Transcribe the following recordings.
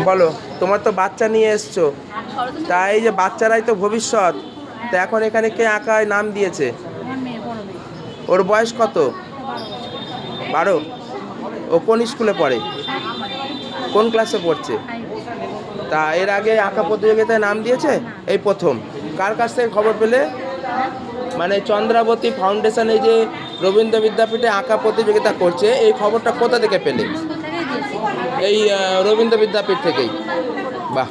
বলো, তোমার তো বাচ্চা নিয়ে এসছো, তাই এই যে বাচ্চারাই তো ভবিষ্যৎ, তো এখন এখানে কে আঁকায় নাম দিয়েছে? ওর বয়স কত? 12? ও কোন স্কুলে পড়ে? কোন ক্লাসে পড়ছে? তা এর আগে আঁকা প্রতিযোগিতায় নাম দিয়েছে? এই প্রথম? কার কাছ থেকে খবর পেলে? মানে চন্দ্রাবতী ফাউন্ডেশন এই যে রবীন্দ্র বিদ্যাপীঠে আঁকা প্রতিযোগিতা করছে, এই খবরটা কোথা থেকে পেলে? এই রবীন্দ্র বিদ্যাপীঠ থেকেই? বাহ।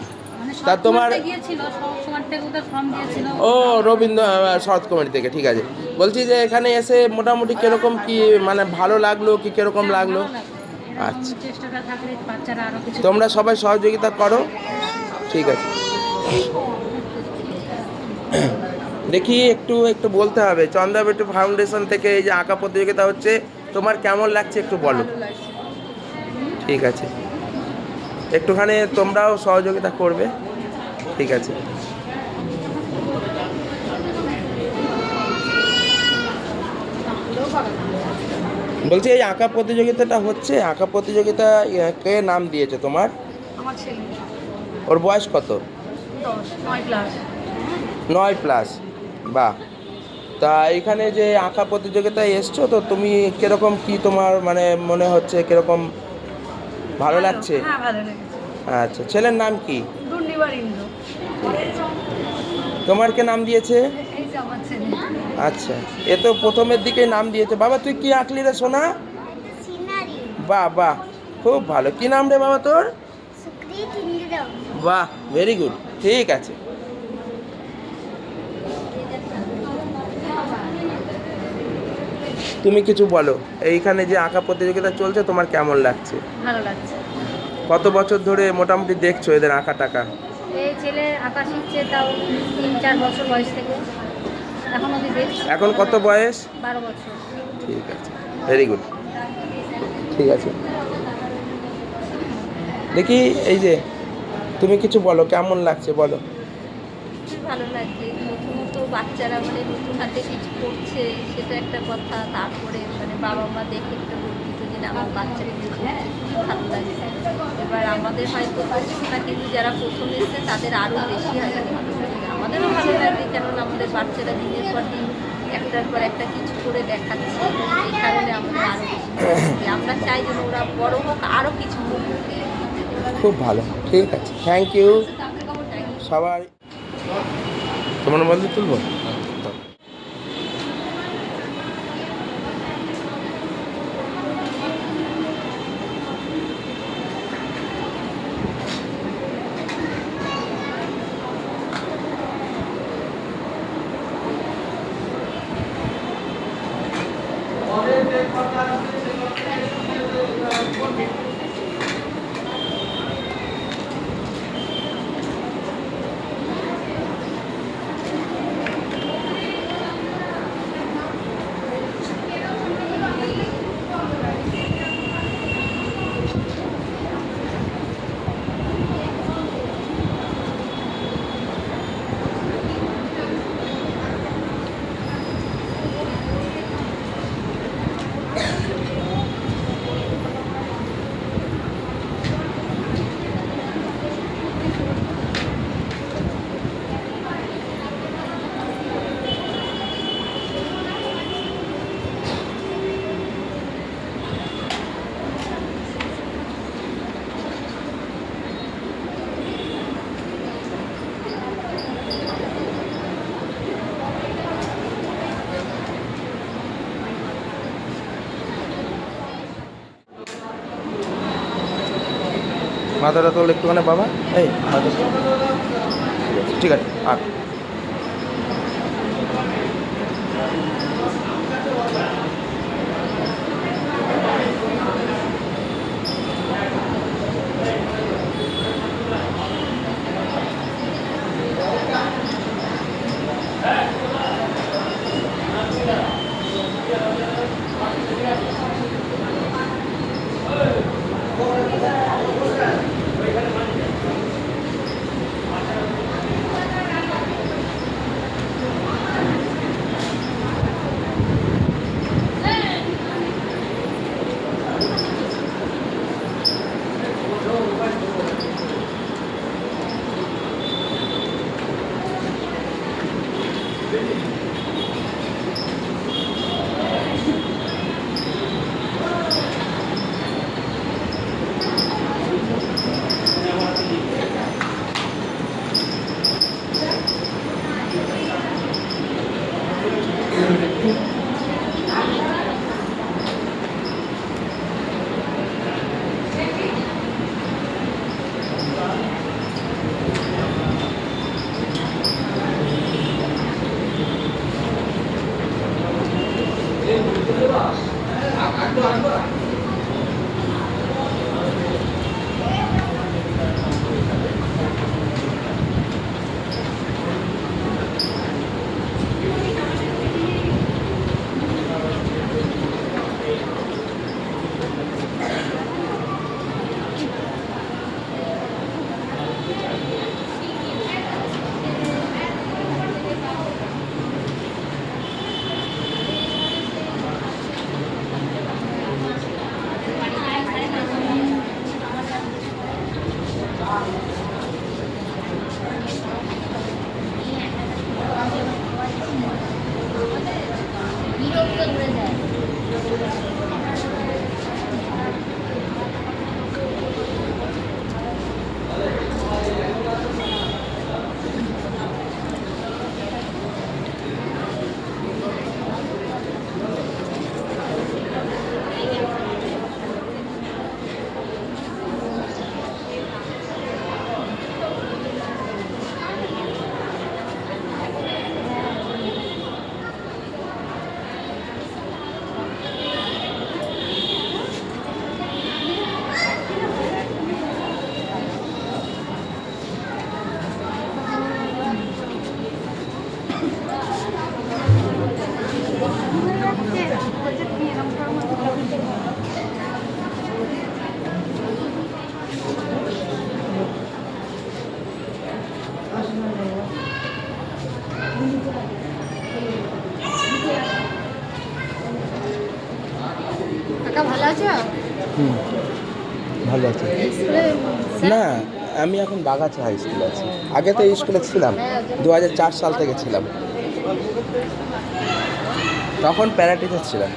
তা তোমার ও রবীন্দ্র শরৎ কমিটি থেকে, ঠিক আছে। বলছি যে এখানে এসে মোটামুটি কিরকম কি মানে ভালো লাগলো কি কিরকম লাগলো? আচ্ছা, তোমরা সবাই সহযোগিতা করো, ঠিক আছে। দেখি একটু একটু বলতে হবে, চন্দ্রাবতী ফাউন্ডেশন থেকে এই যে আঁকা প্রতিযোগিতা হচ্ছে, তোমার কেমন লাগছে একটু বলো। ঠিক আছে, একটুখানি তোমরাও সহযোগিতা করবে, ঠিক আছে। বলছি এই আঁকা প্রতিযোগিতাটা হচ্ছে, আঁকা প্রতিযোগিতা কে নাম দিয়েছে তোমার? আমার ছেলে। ওর বয়স কত? 9 ক্লাস। 9 প্লাস, বাহ। তা এখানে যে আঁকা প্রতিযোগিতায় এসছো, তো তুমি কিরকম কি তোমার মানে মনে হচ্ছে, কিরকম ভালো লাগছে? হ্যাঁ, ভালো লেগেছে। আচ্ছা, ছেলের নাম কি? দুর্নিবার ইন্দ্র। তোমার কে নাম দিয়েছে? এই যে আমার ছেলে। আচ্ছা, এ তো প্রথমের দিকেই নাম দিয়েছে। বাবা তুই কি আঁকলি রে সোনা? বাহ বাহ, খুব ভালো। কি নাম রে বাবা তোর? বাহ, ভেরি গুড, ঠিক আছে। তুমি কিছু বলো, এইখানে যে আঁকা প্রতিযোগিতা চলছে তোমার কেমন লাগছে? ভালো লাগছে। কত বছর ধরে মোটামুটি দেখছো এদের আঁকা টাকা? এই ছেলে আঁকা শিখছে তাও 3-4 বছর বয়স থেকে, এখন অবধি দেখছি। এখন কত বয়স? 12 বছর। ঠিক আছে, ভেরি গুড, ঠিক আছে। দেখি এই যে তুমি কিছু বলো, কেমন লাগছে বলো। ভালো লাগছে, নতুনত বাচ্চারা মানে নতুন হাতে কিছু করছে, সেটা একটা কথা। তারপরে মানে বাবা মা দেখে একটা গর্বিত যে না, আমার বাচ্চারা কিছু করছে, খুবই ভালো লাগছে। এবার আমাদের হয়তো করছে না, কিন্তু যারা প্রথম এসছে তাদের আরও বেশি হয়তো ভালো লাগে। আমাদেরও ভালো লাগে, কেননা আমাদের বাচ্চারা দিনের পর দিন একটার পর একটা কিছু করে দেখাচ্ছে, এই কারণে আমাদের আরও বেশি ভালো লাগে। আমরা চাই যেন ওরা বড় হোক, আরও কিছু হোক। খুব ভালো, ঠিক আছে, থ্যাংক ইউ সবাই। তোমার মোবাইল দিয়ে তুলবো? মাথাটা তোল একটুখানি বাবা, এই মাথা, ঠিক আছে আর কাকা ভালো আছো? হুম, ভালো আছে। স্কুলে না, আমি এখন বাগাচা হাই স্কুলে আছি। আগে তো এই স্কুলে ছিলাম, 2004 সাল থেকে ছিলাম। তখন প্যারা টিচার ছিলাম।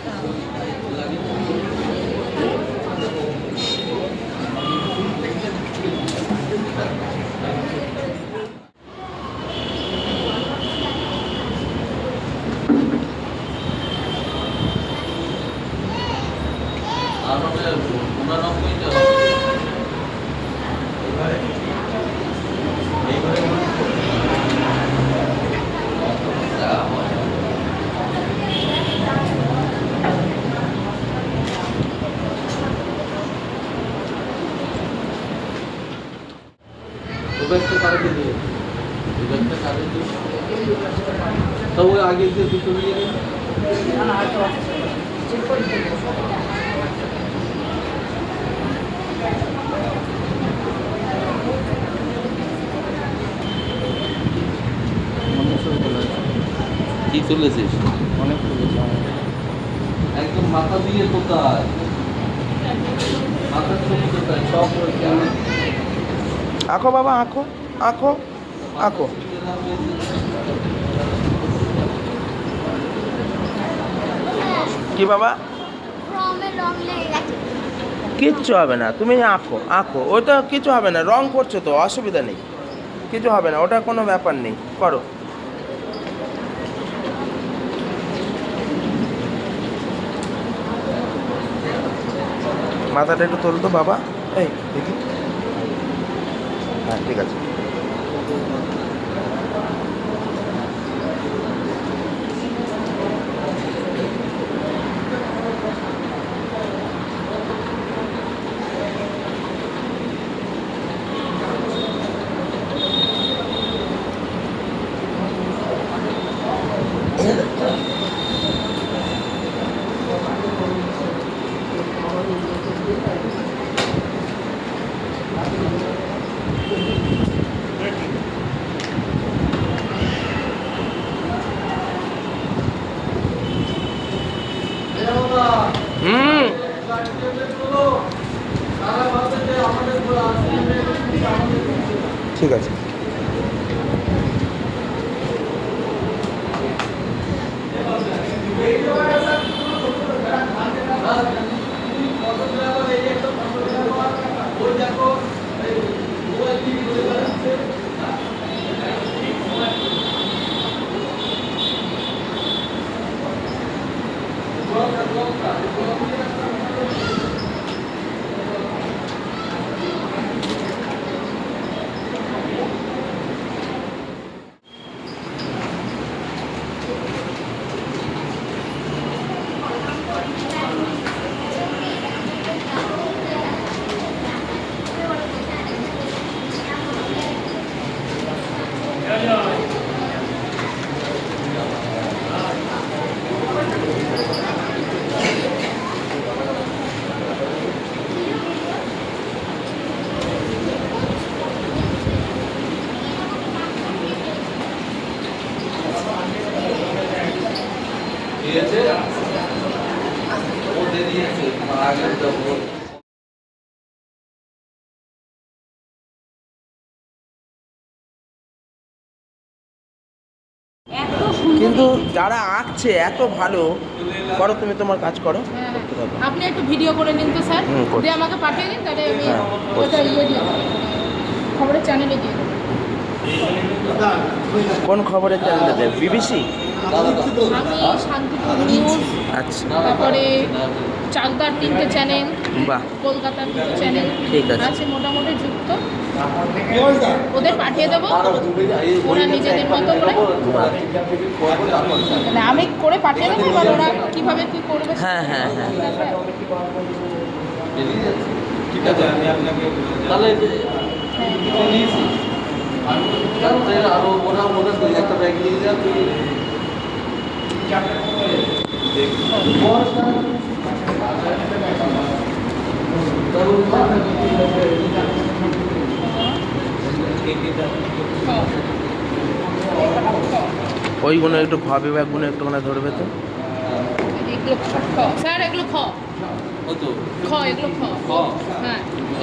तो वो आगे से दुটো নিয়ে নিন কি তুলেছিস অনেক তুলেছি একদম মাথা দিয়ে কোথায় মাথার ছবি কোথায় সব আঁকো বাবা, আঁকো আঁকো আঁকো। কি বাবা? কিচ্ছু হবে না, তুমি আঁকো আঁকো, ওটা কিছু হবে না, রং করছো তো, অসুবিধা নেই, কিছু হবে না, ওটা কোনো ব্যাপার নেই, করো। মাথাটা একটু তোলতো বাবা, এই দেখি, হ্যাঁ ঠিক আছে। হুম, ঠিক আছে। কিন্তু যারা আঁকছে এত ভালো, করো তুমি তোমার কাজ করো, করতে থাকো। আপনি একটু ভিডিও করে নিন তো স্যার, করছি। দিয়ে আমাকে পাঠিয়ে দিন, তাহলে আমি হ্যাঁ, ওটা ইয়ে দিয়ে দেবো, খবরের চ্যানেলে দিয়ে দেবো। কোন খবরের চ্যানেল দেবে? বিবিসি? আমি শান্তিপুর নিউজ, আচ্ছা, তারপরে চাকদার 3টে চ্যানেল, বাহ, কলকাতার 2টো চ্যানেল ঠিক আছে। আছে মোটামুটি যুক্ত। ওদের পাঠিয়ে দেবো, ওরা নিজেদের মতো করে, মানে আমি করে পাঠিয়ে দেবো, এবার ওরা কীভাবে কী করবে। হ্যাঁ হ্যাঁ হ্যাঁ। ঠিক আছে, আমি আপনাকে তাহলে নিয়েছি আরো ওরা তুই একটা ব্যাগ নিয়ে যা তুই ওইগুলো একটু খ বিভাগগুলো একটুখানি ধরবে তো। এগুলো খ স্যার, এগুলো খ হতো খ, এগুলো খ, খ হ্যাঁ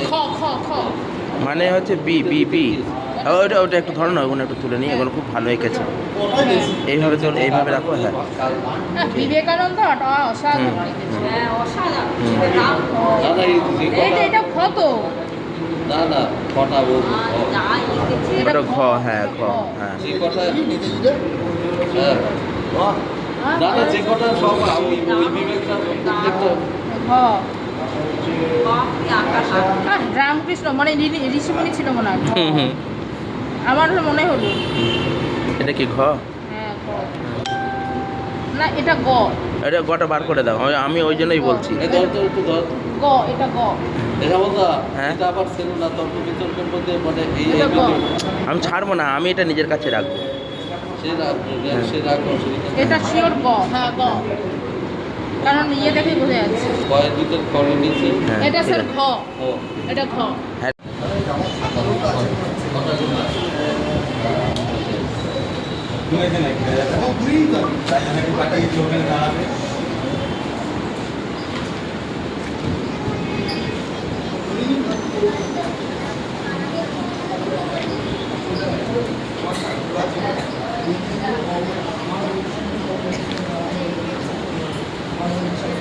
খ খ খ। মানে হচ্ছে বি বি বি। ওটা ওটা একটু ধরো না, ওগুলো একটু তুলে নিই, এগুলো খুব ভালো এঁকেছে। এইভাবে তো এইভাবে রাখো। হ্যাঁ, হ্যাঁ, বিবেকানন্দ অসাধারণ লিখেছে। হ্যাঁ অসাধারণ দাদা এই যে এইটা এটা খ তো, না না কটা বলবো যা লিখেছে ওটা ঘ, হ্যাঁ ঘ, হ্যাঁ। যে কটা হ্যাঁ দাদা যে কটা সব ওই ওই বিবেকটা প্রত্যেকটা খ। আকাশ রামকৃষ্ণ মানে ঋষিমুনি ছিল মনে হয়। হুম হুম। আমার মনে হলো এটা কি ঘ? হ্যাঁ গ, না এটা গ, এটা গটা বার করে দাও, আমি ওই জন্যই বলছি। এই ধর তো একটু ধর গ, এটা গ, এটা বলতা হ্যাঁ। এটা আবার ছিল না তর্ক বিতর্কের মধ্যে মানে এই এটা গ। আমি ছাড়বো না, আমি এটা নিজের কাছে রাখবো। সে রাখবো সে রাখবো এটা শিওর গ, হ্যাঁ গ, কারণ ইয়ে দেখে বোঝা যাচ্ছে। কয়ের ভিতর করে নিয়েছি হ্যাঁ, এটা ঠিক স্যার আছে। ঘ, ও এটা ঘ। হ্যাঁ। খ